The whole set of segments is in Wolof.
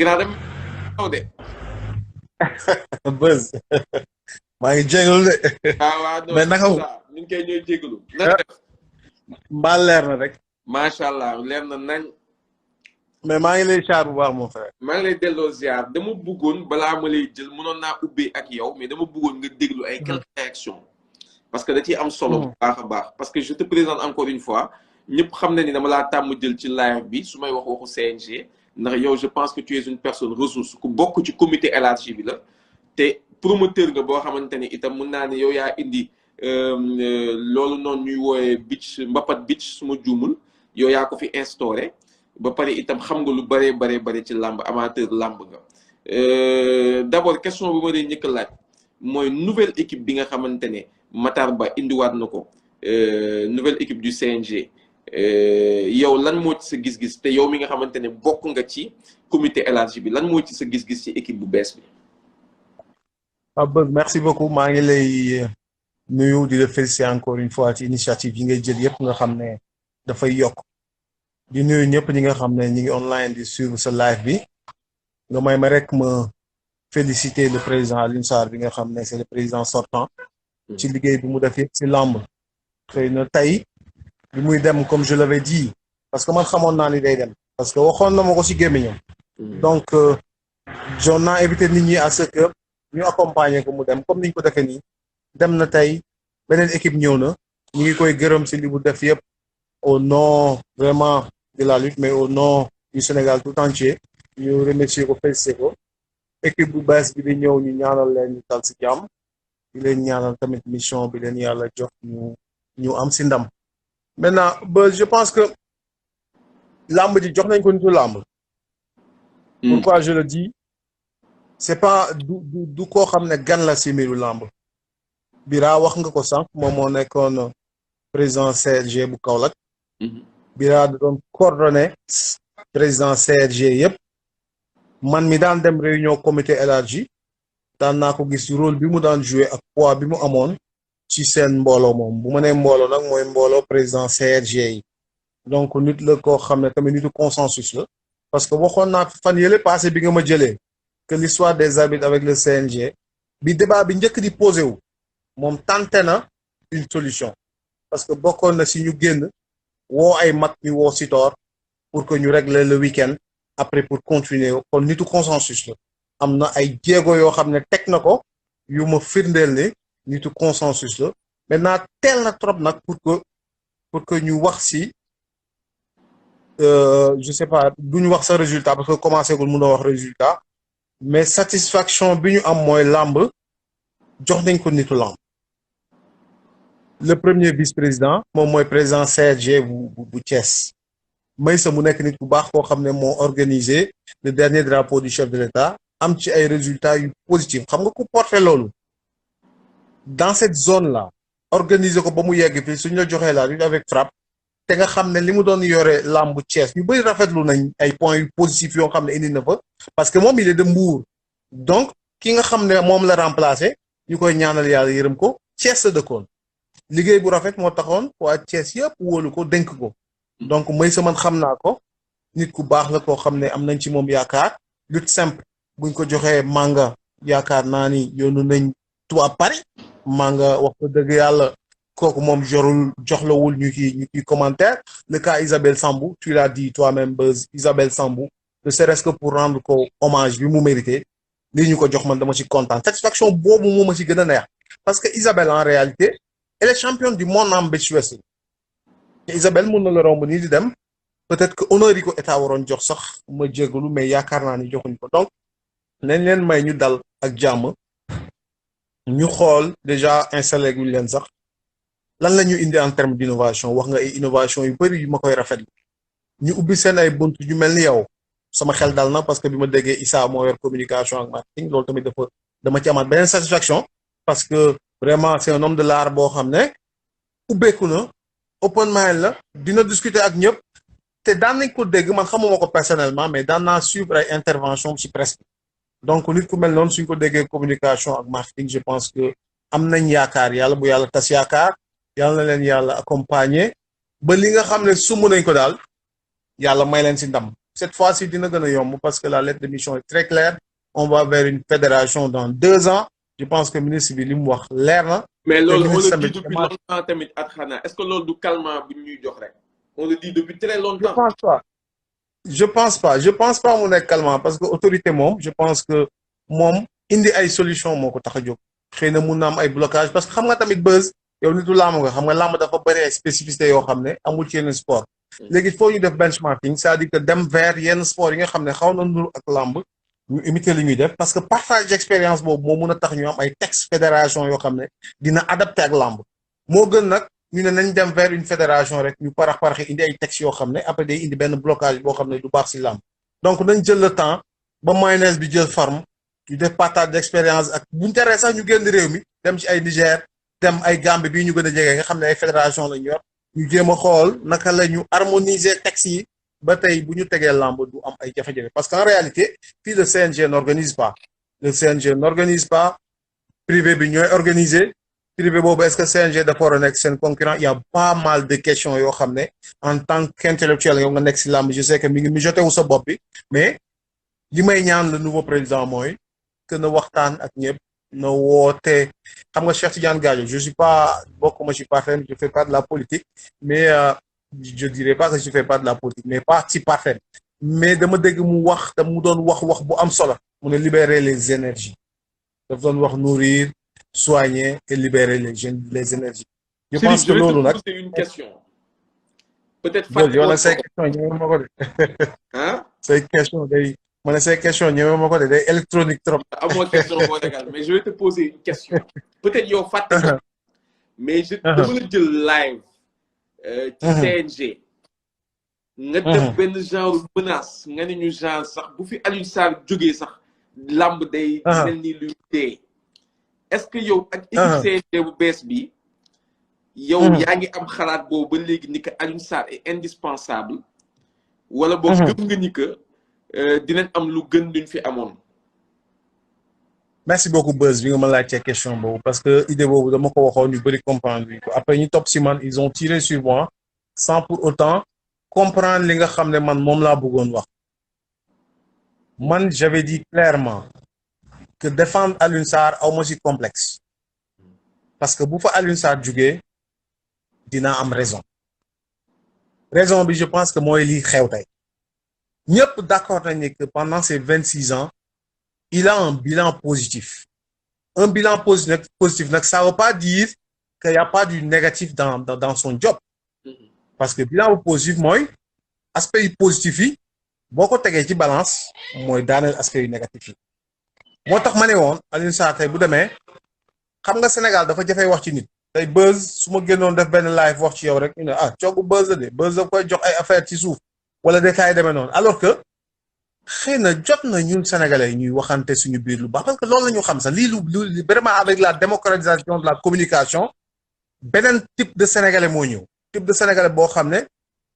grand dem taw de. Buzz maa ngi jégalu de. waaw non mais naka ñu ngi koy ñooy jégalu. na def mbaa leer na rek. macha allah leer na nañ. mais maa ngi lay char bu baax mon frère. maa ngi lay delloo ziar dama bëggoon balaa ma lay jël mënoon naa ubbee ak yow mais dama bëggoon nga déglu ay quelques réactions. parce que da ciy am solo bu baax a baax parce que je te présente encore une fois ñëpp xam na ni dama laa tàmm jël ci live bi su may wax waxu CNG ndax yow je pense que tu es une personne ressource ku bokk ci comité élargi bi la te promoteur nga boo xamante ni itam mun naa ne yow yaa indi loolu noonu ñuy wooyee beach mbapat beach su ma juumul yow yaa ko fi instauré ba pare itam xam nga lu bare ci làmb amateur làmb nga d'abord question bi ma lay njëkk a laaj mooy nouvelle équipe bi nga xamante ne Matar Ba indiwaat na ko nouvelle équipe du CNG yow lan moo ci sa gis-gis te yow mi nga xamante ne bokk nga ci comité élargi bi lan moo ci sa gis-gis ci équipe bu bees bi. Merci beaucoup maa ngi lay nuyu di la féliciter encore une fois ci initiative yi ngay jël yëpp nga xam ne dafay yokk di nuyu ñëpp ñi nga xam ne ñi ngi online di suivre sa live bi nga may ma rek ma féliciter le président Alioune Sarr bi nga xam ne c'est le président sortant ci liggéey bi mu def yëpp ci làmb xëy na tey bi muy dem comme je l'avais dit parce que man xamoon naa ni day dem parce que waxoon na ma ko ci gémmiñam donc j'en ai invité nit ñi à ce que ñu accompagner ko mu dem comme niñ ko defee nii dem na tey beneen équipe ñëw na ñu ngi koy gërëm ci li mu def yëpp au nom vraiment de la lutte mais au nom du Sénégal tout entier ñu remercier ko féliciter ko équipe bu bees bi di ñëw ñu ñaanal leen ñu dal ci jàmm di leen ñaanal tamit mission bi leen yàlla jox ñu am ci ndam maintenant ba je pense que làmb ji jox nañ ko nitu làmb pourquoi je le dis c'est pas du koo xam ne gan la ci mbiru làmb Bira wax nga ko sànq moom moo nekkoon président CRG bu Kaolack Bira da doon coordonné président CRG yëpp man mi daan dem réunion comité élargi daan naa ko gis rôle bi mu daan joué ak poids bi mu amoon ci seen mbooloo moom bu ma nee mbooloo nag mooy mbooloo président CRG yi donc nit la koo xam ne tamit nitu consensus la parce que waxoon naa fan yële passé bi nga ma jëlee que l'histoire des arbitres avec le CNG bi débat bi njëkk di posé wu moom tenté na une solution parce que bokkoon na si ñu génn woo ay mag ñu woo Sitor pour que ñu régler le week-end après pour continuer kon nitu consensus la am na ay jéego yoo xam ne teg na ko yu ma firndeel ne nitu consensus la maintenant teel na trop nag pour que ñu wax si je sais pas duñu wax sa résultat parce que commencé gul mun a wax résultat mais satisfaction bi ñu am mooy làmb jox nañ ko nitu làmb le premier vice-président moom mooy président CRG bu Thiès Maysa mu nekk nit bu baax koo xam ne moo organisé le dernier drapeau du chef de l'État am ci ay résultats yu positifs xam nga ku porté loolu dans cette zone là organiser ko ba mu yegg fii suñ la joxee la lutte avec frappe te nga xam ne li mu doon yore làmbu Thiès ñu bëri rafetlu nañ ay points yu positifs yoo xam ne indi na fa parce que moom il est de Mbour donc ki nga xam ne moom la remplacé ñu koy ñaanal yàlla yërëm ko Thiès la dëkkoon liggéey bu rafet moo taxoon waa Thiès yëpp wóolu ko dénk ko donc Maysa man xam naa ko nit ku baax la koo xam ne am nañ ci moom yaakaar lutte simple buñ ko joxee Manga yaakaar naa ni yoonu nañ tubaab Paris Manga wax ko dëgg yàlla kooku moom joxlawul ñu ki commentaire le cas Isabelle Sambou tu l'as dit toi-même Buzz Isabelle Sambou ne serait-ce que pour rendre ko hommage bi mu mérité lii ñu ko jox man dama ci kontaan satisfaction boobu moo ma ci gën a neex parce que Isabelle en réalité elle est championne du monde en beach wrestling te Isabelle mun na la romb nii di dem peut-être que honneur yi ko état waroon jox sax ma jégalu mais yaakaar naa ni joxuñ ko donc nañ leen may ñu dal ak jàmm ñu xool déjà installé guñ leen sax lan la ñu indi en terme d'innovation wax nga ay innovation yu bëri yu ma koy rafetlu ñu ubbi seen ay bunt ñu mel ni yow sama xel dal na parce que bi ma déggee Issa moo yor communication ak marketing loolu tamit dama ci amaat beneen satisfaction parce que vraiment c'est un homme de l'art boo xam ne ubbeeku na open mind la dina discuter ak ñëpp te daan nañ ko dégg man xamuma ko personnellement mais daan naa suivre ay intervention ci presse donc nit ku mel noonu suñ ko déggee communication ak marketing je pense que am nañ yaakaar yàlla bu yàlla tas yaakaar yàlla na leen yàlla accompagner ba li nga xam ne sumb nañ ko daal yàlla may leen ci ndam cette fois-ci dina gën a yomb parce que la lettre de mission est très claire on va vers une fédération dans 2 ans je pense que ministre bi li mu wax leer na. mais loolu on le dit depuis longtemps tamit at xanaa est-ce que loolu du calmant bu ñuy jox rek on le dit depuis très longtemps. Je pense pas mu nekk calmant parce que autorité moom je pense que moom indi ay solution moo ko tax a jóg xëy na mun na am ay blocage parce que xam nga tamit buzz yow nitu làmb nga xam nga làmb dafa bëri ay spécificité yoo xam ne amul ci yenn sport léegi il faut ñu def benchmarking c'est-à-dire que dem vers yenn sport yi nga xam ne xaw na nuru ak làmb ñu imiter li ñuy def parce que partage d'expérience boobu moo mun a tax ñu am ay texte fédération yoo xam ne dina adapté ak làmb moo gën nag ñu ne nañ dem vers une fédération rek ñu parax indi ay textes yoo xam ne après day indi benn blocage boo xam ne du baax si làmb donc nañ jël le temps ba mayonnaise bi jël forme ñu def partage d'expérience ak buñu teree sax ñu génn réew mi dem ci ay Niger dem ay Gambie bii ñu gën a jege nga xam ne ay fédération lañu yor ñu jéem a xool naka la ñu harmoniser textes yi ba tey bu ñu tegee làmb du am ay jafe-jafe parce qu'en réalité fii le CNG n'organise pas privé bi ñooy organiser privé boobu est-ce que CNG dafa war a nekk seen concurrent il y a pas mal de questions yoo xam ne en tant qu'intellectuel yow nga nekk si làmb je sais que mi ngi mi joté wu sa bopp bi mais li may ñaan le nouveau président mooy que na waxtaan ak ñëpp na woote xam nga Cheikh Tidiane Gadio je suis pas bokkuma ci parti je fais pas de la politique mais je dirais pas que je fais pas de la politique mais pas ci parti mais dama dégg mu wax te mu doon wax bu am solo mu ne libérer les énergies daf doon wax nourrir soigner et libérer les énergies. Je pense que loolu nag c'est une question. Peut-être yow nag say question ñëwee ma ko de. Hein? Say question day ma ne say question ñëwee ma ko de day électronique trop. Amoo question boo régal mais je vais te poser une question. Peut-être yow fàtte ko mais je dama la jël live. ci CNG. nga def benn genre menace nga ne ñu genre sax bu fi Alioune Sarr jógee sax lamb day. mel ni luy dee. est-ce que yow ak équipe CNG bu bees bi yow yaa ngi am xalaat boobu ba léegi ni que Alioune Sarr est indispensable wala boog gëm nga ni que dinañ am lu gën luñ fi amoon. Merci beaucoup Buzz bi nga ma laajtee question boobu parce que idée boobu dama ko waxoon ñu bëri comprendre bi après ñu topp si man ils ont tiré sur moi sans pour autant comprendre li nga xam ne man moom laa bëggoon wax man j'avais dit clairement que défendre Alioune Sarr aw ma ci complexe parce que bu fa Alioune Sarr jugee dinaa am raison bi je pense que mooy lii xew tey ñëpp d'accord nañ ne que pendant ces 26 ans il a un bilan positif nag ça veut pas dire qu'il y a pas du négatif dans son job parce que bilan bu positif mooy aspect yu positif yi boo ko tegee ci balance mooy daaneel aspect yu négatif yi moo tax ma ne woon Alioune Sarr tey bu demee xam nga Sénégal dafa jafee wax ci nit tey Buzz su ma génnoon def benn live wax ci yow rek ñu ne coogu Buzz la de Buzz da koy jox ay affaire ci suuf wala détail demee noonu alors que xëy na jot na ñun sénégalais ñuy waxante suñu biir lu baax parce que loolu la ñu xam sax lii lu vraiment avec la démocratisation de la communication beneen type de sénégalais moo ñëw type de sénégalais boo xam ne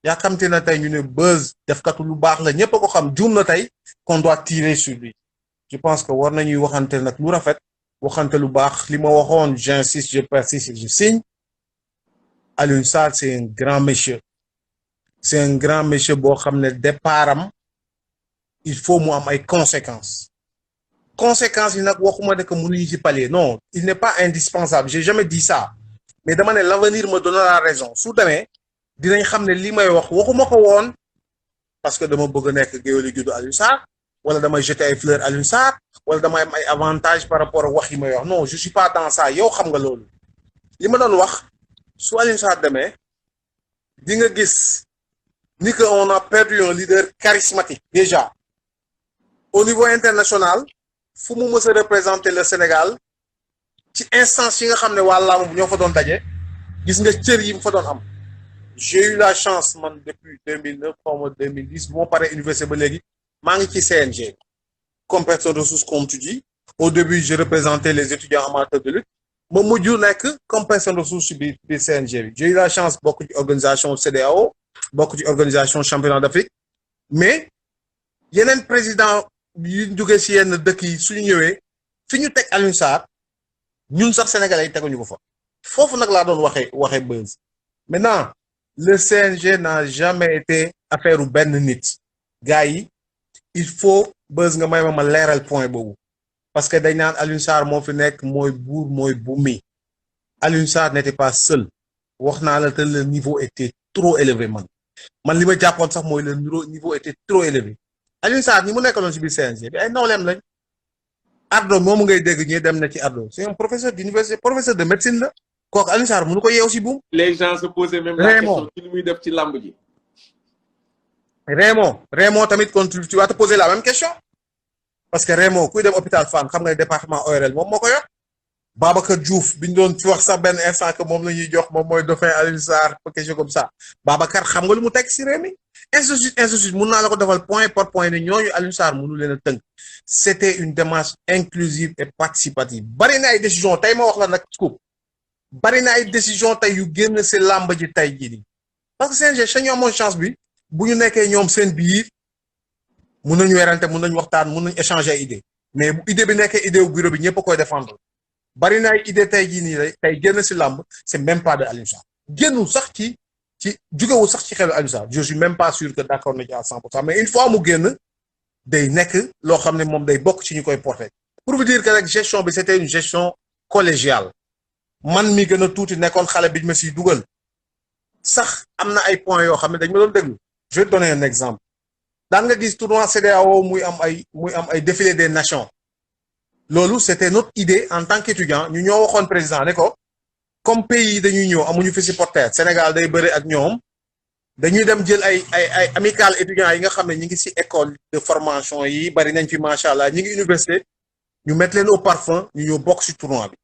yaa xamte na tey ñu ne Buzz defkatu lu baax la ñëpp a ko xam juum na tey qu'on doit tirer sur lui je pense que war nañuy waxante nag lu rafet waxante lu baax li ma waxoon j'insiste je persiste je signe Alioune Sarr c'est un grand monsieur boo xam ne départam il faut mu am ay conséquences yi nag waxuma ne que mënuñu ci pallier non il n'est pas indispensable j'ai jamais dit ça mais dama ne l'avenir me donnera raison su demee dinañ xam ne li may waxuma ko woon parce que dama bëgg a nekk géwélu juddu Alioune Sarr wala damay jeter ay fleurs Alioune Sarr wala damay am ay avantages par rapport ak wax yi may wax non je suis pas dans ça yow xam nga loolu li ma doon wax su Alioune Sarr demee di nga gis ni que on a perdu un leader charismatique déjà au niveau international fu mu mës a représenter le Sénégal ci instance yi nga xam ne waa làmb ñoo fa doon daje gis nga cër yi mu fa doon am j'ai eu la chance man depuis 2009 xaw ma 2010 bu ma paree université ba léegi maa ngi ci CNG comme personne ressource comme tu dis au début je représentais les étudiants amateurs de lutte ma mujj nekk comme personne ressource ci biir CNG bi j'ai eu la chance bokk ci organisation CEDEAO bokk ci organisation championnat d'Afrique mais yeneen président yu jógee ci yenn dëkk yi suñu ñëwee fi ñu teg Alioune Sarr ñun sax sénégalais yi teguñu ko fa foofu nag laa doon waxee Buzz maintenant le CNG n'a jamais été affaire u benn nit gars yi il faut buzz nga may ma leeral point boobu parce que dañ naan Alioune Sarr moo fi nekk mooy buur mooy bumi Alioune Sarr n'était pas seul wax naa la te le niveau était trop élevé man li ma jàppoon sax mooy le niveau était trop élevé Alioune Sarr ñi mu nekkaloon ci biir CNG bi ay nawleem lañ Ardo moomu ngay dégg ñi dem na ci Ardo c'est un professeur d'université professeur de médecine la kooku Alioune Sarr mënu ko yeew si buum. les gens se posaient même la question ci li muy def ci làmb ji. Raymond tamit kon tu vas te poser la même question parce que Raymond kuy dem hôpital Fann xam nga département ORL moom moo ko yor Babacar Diouf bi ñu doon ci wax sax benn instant que moom la ñuy jox moom mooy dauphin Alioune Sarr quelque chose comme ça Babacar xam nga lu mu teg si réew mi institut mun naa la ko defal point par point ne ñooñu Alioune Sarr mënu leen a tënk c'était une démarche inclusive et participative bari na ay décision tey ma wax la nag scoop bari na ay décision tey yu génn si làmb ji tey jii nii parce que CNG sa ñoo amoon chance bi bu ñu nekkee ñoom seen biir mun nañu werante mun nañu waxtaan mun nañu échanger ay idée mais bu idée bi nekkee idée wu bureau bi ñëpp a koy défendre bari na ay idée tey jii nii rek tey génn si làmb c'est même pas de Alioune Sarr génnul sax ci jugewul sax ci xelu Alioune Sarr je suis même pas sûr que d'accord na ci à 100% mais une fois mu génn day nekk loo xam ne moom day bokk ci ñu koy porter pour vous dire que rek gestion bi c'était une gestion collégiale man mi gën a tuuti nekkoon xale bi ñu ma siy dugal sax am na ay points yoo xam ne dañ ma doon déglu je vais te donner un exemple daan nga gis tournoi CEDEAO muy am ay défilé des nations loolu c'était notre idée en tant qu'étudiant ñu ñoo waxoon président ne ko comme pays yi dañuy ñëw amuñu fi supporter Sénégal day bëri ak ñoom dañuy dem jël ay amicale étudiants yi nga xam ne ñi ngi ci école de formation yi bari nañ fi macha allah ñi ngi université ñu mettre leen au parfum ñu ñëw bokk ci tournoi bi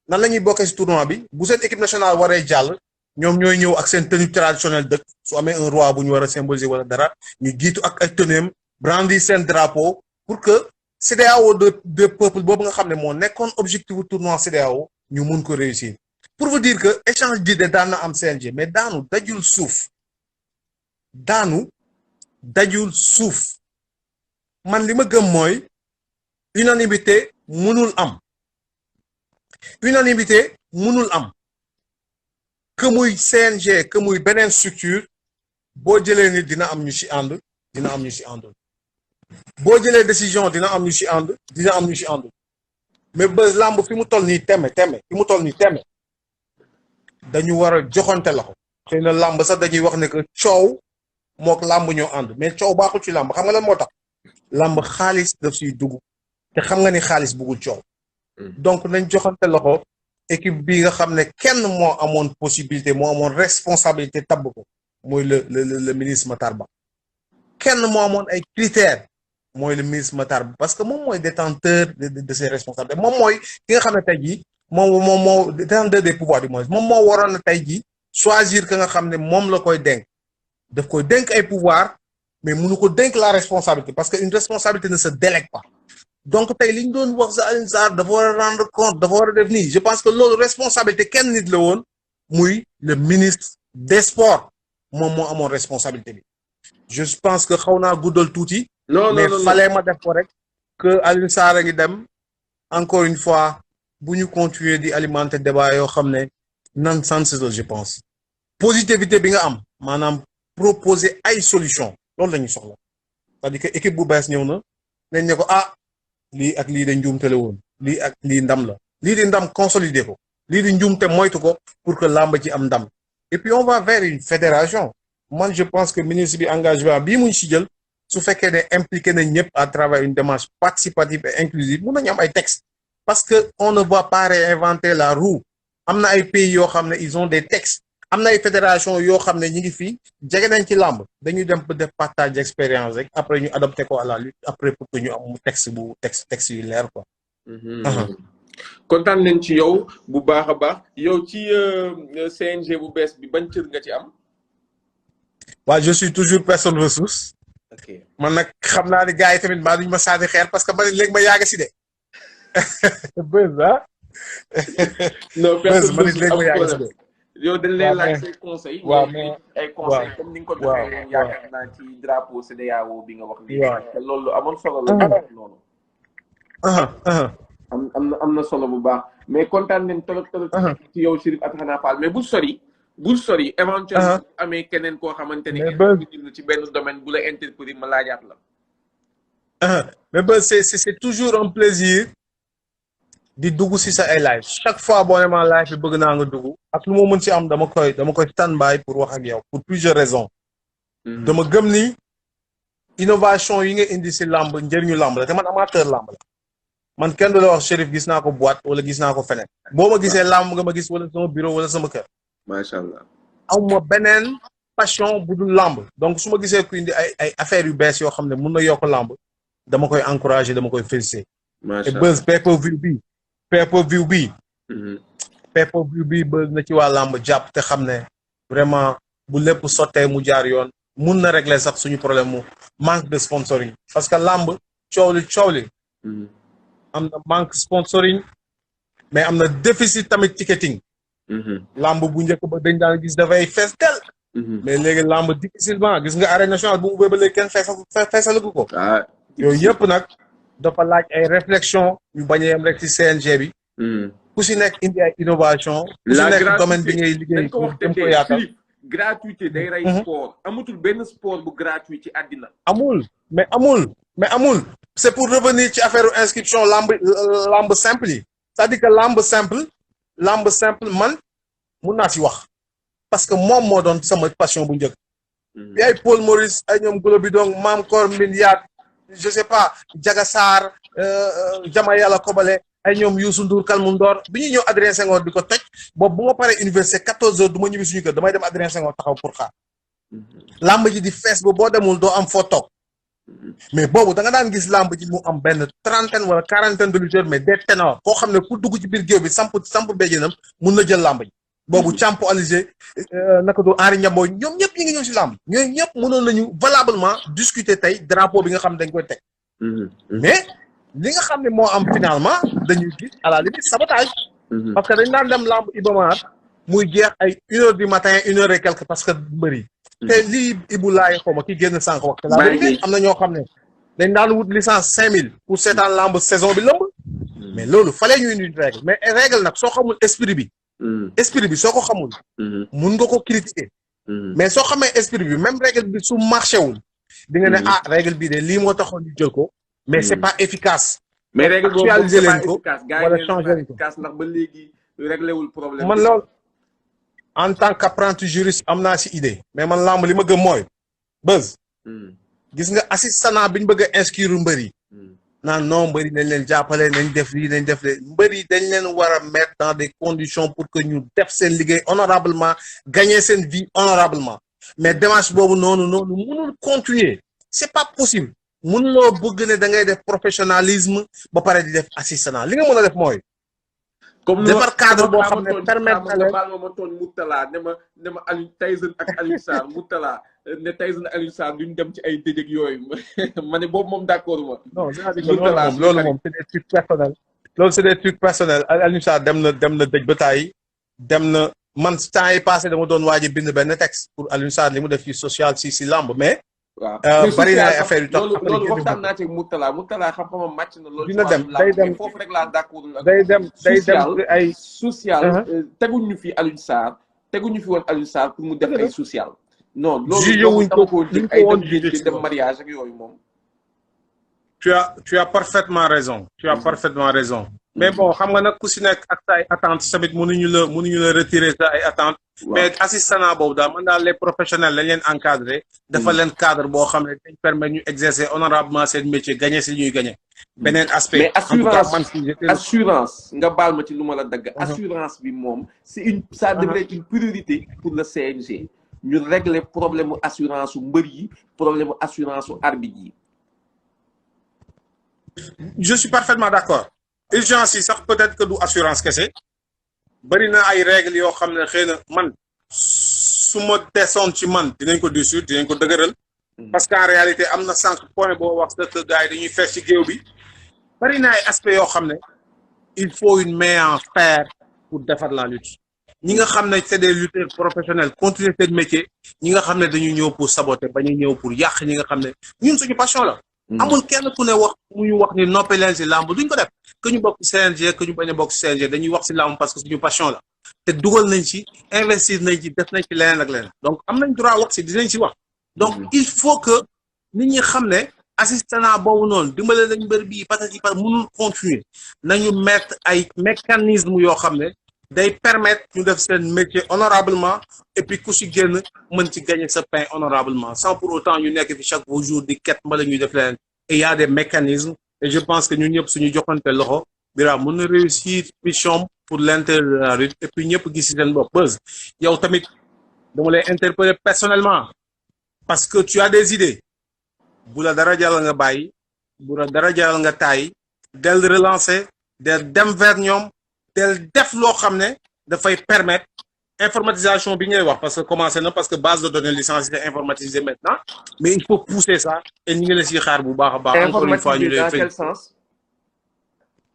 nan la ñuy bokkee ci tournoi bi bu seen équipe nationale waree jàll ñoom ñooy ñëw ak seen tenue traditionnelle dëkk su amee un roi bu ñu war a symboliser wala dara ñu jiitu ak ay teneem brandir seen drapeau pour que CEDEAO de peuple boobu nga xam ne moo nekkoon objectif bu tournoi CEDEAO ñu mun ko réussir pour vous dire que échange d'idées daan na am CNG mais daanu dajul suuf man li ma gëm mooy unanimité mënul am que muy CNG que muy beneen structure boo jëlee nit dina am ñu ci ànd dina am ñu ci àndul boo jëlee décision dina am ñu ci ànd dina am ñu ci àndul mais ba làmb fi mu toll nii teme dañu war a joxante loxo xëy na làmb sax dañuy wax ne que coow mook làmb ñoo ànd mais coow baaxul ci làmb xam nga lan moo tax làmb xaalis daf siy dugg te xam nga ni xaalis bëggul coow donc nañ joxante loxo équipe bi nga xam ne kenn moo amoon possibilité moo amoon responsabilité tabb ko mooy le ministre Matar Ba kenn moo amoon ay critères mooy le ministre Matar Ba parce que moom mooy détenteur de ses responsabilités moom mooy ki nga xam ne tey jii moom moo détenteur des pouvoirs du moins moom moo waroon na tey jii choisir que nga xam ne moom la koy dénk daf koy dénk ay pouvoir mais mënu ko dénk la responsabilité parce que une responsabilité ne se délègue pas donc tey li ñu doon wax sa Alioune Sarr dafa war a rendre compte dafa war a def nii je pense que loolu responsabilité kenn nit la woon muy le ministre des sports moom moo amoon responsabilité bi je pense que xaw naa guddal tuuti. mais fallait ma def ko rek que Alioune Sarr a ngi dem encore une fois bu ñu continuer di alimenter débat yoo xam ne non-sens la je pense positivité bi nga am maanaam proposer ay solution loolu la ñuy soxla c'est-à-dire que équipe bu bees ñëw na nañ ne ko lii ak lii de njuumte la woon lii ak lii ndam la lii di ndam consolider ko lii di njuumte moytu ko pour que làmb ci am ndam et puis on va vers une fédération man je pense que ministre bi engagement bii muñ si jël su fekkee ne impliqué nañ ñëpp à travers une démarche participative et inclusive mun nañu am ay textes parce que on ne va pas réinventer la roue am na ay pays yoo xam ne ils ont des textes am na ay fédération yoo xam ne ñi ngi fii jege nañ ci làmb dañuy dem def partage d'expérience rek après ñu adopté ko à la lutte après pour que ñu am texte yu leer quoi. kontaan nañ ci yow bu baax a baax yow ci CNG bu bees bi ban cër nga ci am. waaw je suis toujours personne ressource. ok man nag xam naa ne gars yi tamit maa duñ ma sànni xeer parce que man léegi ma yàgg si de. bës non personne man léegi ma yàgg si de. yow dañ lay laaj say conseils. waaw mais ay conseils comme ni nga ko defee yaakaar naa ci drapeau CEDEAO bi nga wax nii. waaw te loolu amoon solo la. loolu. am na solo bu baax mais kontaan nañ trop ci yow Chérif Athana Fall mais bu sori bul sori éventuellement amee keneen koo xamante ni ci benn domaine bu la interpellé ma laajaat la. mais ba c'est toujours un plaisir di dugg si sa ay live chaque fois boo ne ma live bi bëgg naa nga dugg ak lu ma mën si am dama koy stand by pour wax ak yow pour plusieurs raisons. dama gëm ni innovation yi nga indi si làmb njëriñu làmb la te man amateur làmb la man kenn du la wax Chérif gis naa ko boîte wala gis naa ko feneen boo ma gisee làmb nga ma gis wala sama bureau wala sama kër. macha allah. awma beneen passion bu dul làmb donc su ma gisee ku indi ay affaires yu bees yoo xam ne mun na yokk làmb dama koy encourager dama koy féliciter. macha allah te buzz pay-per-view bi buzz na ci waa làmb jàpp te xam ne vraiment bu lépp sottee mu jaar yoon mun na régler sax suñu problème mu manque de sponsoring parce que làmb coow li am na manque sponsoring mais am na déficit tamit ticketing. làmb bu njëkk ba dañ daan gis dafay fees tel. mais léegi làmb difficilement gis nga arène nationale bu ubbee ba léegi kenn feesalugu ko. yooyu yëpp nag dafa laaj ay réflexion ñu bañ a yem rek ci CNG bi. ku si nekk indi ay innovation. ku si nekk domaine bi ngay liggéey pour dem ko yaatal. gratuité day rey sport. amatul benn sport bu gratuit ci àddina. amul. c'est pour revenir ci affaire inscription lamb simple yi c'est-à-dire que lamb simple man mun naa ci wax parce que moom moo doon sama passion bu njëkk bi ay Paul Maurice ay ñoom Golo Bidong Maam Kor Mbinyaat je sais pas Jaga Sarr Jama Yàlla Kobale ay ñoom Youssou Ndour Kalmu Ndoor bi ñuy ñëw Adrien Senghor di ko toj boobu bu ma paree université 14 heures du ma ñibbi suñu kër damay dem Adrien Senghor taxaw pour xaar lamb ji di fees ba boo demul doo am foo toog mais boobu da nga daan gis lamb ji mu am benn trentaine wala quarantaine de lutteurs mais des ténors koo xam ne ku dugg ci biir géew bi samp béjjénam mun na jël lamb ji boobu Campo Alizé naka du Henri Ndiamboy ñoom ñëpp ñi ngi ñëw si lamb ñooñu ñëpp mënoon nañu valablement discuter tey drapeau bi nga xam ne dañ koy teg mais li nga xam ne moo am finalement dañuy gis à la limite sabotage parce que dañ daan dem lamb Ibamar muy jeex ay 1h du matin 1h et quelque parce que mbëri te lii Ibou Laye xaw ma ki génn sànq wax te la am na ñoo xam ne dañ daan wut licence 5000 pour seetaan lamb saison bi lëmb mais loolu fallait ñu indi règle mais règle nag soo xamul esprit bi soo ko xamul mun nga ko critiquer mais soo xamee esprit bi même règle bi su marché wul di nga ne règle bi de lii moo taxoon ñu jël ko mais c'est pas efficace mais règle boobu actualiser leen ko wala changer leen ko ndax ba léegi réglé wul problème man loolu en tant qu'apprenti juriste am naa si idée mais man lamb li ma gëm mooy buzz gis nga assistant bi ñu bëgg a inscrire mbër yi naan non mbër yi nañ leen jàppale nañ def lii nañ def lee mbër yi dañ leen war a mettre dans des conditions pour que ñu def seen liggéey honorablement gagner seen vie honorablement mais démarche boobu noonu mënul continuer c'est pas possible mënuloo bëgg ne da ngay def professionnalisme ba pare di def assistant li nga mën a def mooy comme defar cadre boo xam ne permettre na leen ma tooñ Moutala ne ma Aliou Tyson ak Aliou Sarr Moutala ne Tyson ak Aliou Sarr duñ dem ci ay dëjëg yooyu ma ne boobu moom d'accord ma. non loolu moom c'est des trucs personnels. loolu c'est des trucs personnels Aliou Sarr dem na dëj ba taay dem na man temps yi passé dama doon waaj a bind benn texte pour Aliou Sarr li mu def ci social si lamb mais. waaw bari na ay affaire yu tax loolu waxtaan naa ci Moutala xam-xamam màcc na loolu. dina dem day dem foofu rek laa d'accord. day dem ay social teguñu fi Aliou Sarr teguñu fi woon Aliou Sarr pour mu def ay social. non jugé wuñ ko ay dem mariage ak yooyu moom. tu as parfaitement raison. mais bon xam nga nag ku si nekk ak sa ay attentes tamit mënuñu la retirer sa ay attentes. mais assistant boobu daal man daal les professionnels lañ leen encadrer. dafa leen cadre boo xam ne dañ permettre ñu exercer honorablement seen métier gagner si ñuy gagner. beneen aspect mais assurance nga baal ma ci lu ma la dagg. assurance bi moom ça devrait être une priorité pour le CNG. ñu régler problème mu assurance su mbër yi problème mu assurance su arbitre yi. je suis parfaitement d'accord. urgence yi sax peut-être que du assurance kese bari na ay règles yoo xam ne xëy na man su ma desoon ci man dinañ ko dissoudre dinañ ko dëgëral parce qu'en réalité am na sànq point boo wax que gars yi dañuy fees ci géew bi bari na ay aspects yoo xam ne il faut une main en fer pour defar la lutte ñi nga xam ne c'est des lutteurs professionnels continuer seen métier ñi nga xam ne dañuy ñëw pour saboter ba ñu ñëw pour yàq ñi nga xam ne ñun suñu passion la. amul kenn ku ne wax mu ñu wax ni noppi leen si làmb duñ ko def que ñu bokk ci CNG que ñu bañ a bokk ci CNG dañuy wax ci làmb parce que suñu passion la te dugal nañ ci investir nañ ci def nañ ci leneen ak leneen donc am nañ droit wax si dinañ ci wax donc il faut que nit ñi xam ne assistance boobu noonu dimbale nañ mbër bii patati par mënul continuer nañu mettre ay mécanisme yoo xam ne day permettre ñu def seen métier honorablement et puis ku si génn mën ci gagner sa pain honorablement sans pour autant ñu nekk fi chaque jour di ket mbala ñuy def leneen et il y a des mécanismes et je pense que ñun ñëpp suñu joxante loxo Birame mën na réussir mission pour l'intérêt de la lutte et puis ñëpp gis ci seen bopp Beuz yow tamit dama lay interpeller personnellement parce que tu as des idées bu la dara jaral nga bàyyi bu la dara jaral nga taay del relancer del dem vers ñoom del def loo xam ne dafay permettre informatisation bi ngay wax parce que commencé na parce que base de données licenciée c'est informatisé maintenant mais il faut pousser ça et ñu ngi la si xaar bu baax a baax. encore une fois ñu lay dans quel sens?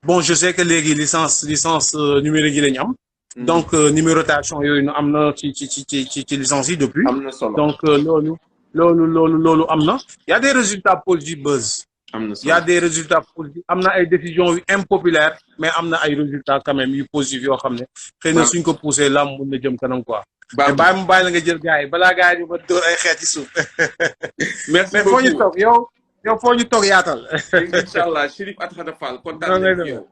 Bon je sais que léegi licence numérique yi la ñu am. donc numérotation yooyu am na ci licence yi depuis. am na solo donc loolu am na. y a des résultats positifs Beuz. am na solo y a des résultats positifs am na ay décisions yu impopulaires mais am na ay résultats quand même yu positifs yoo xam ne. xëy na suñ ko poussé lam mun na jëm kanam quoi. mais bàyyi la nga jël gars yi balaa gars yi ñu ma dóor ay xeet ci suuf. merci mais beaucoup foo ñu toog yow foo ñu toog yaatal. incha allah Chérif Athada Fall kontaan nañu yow.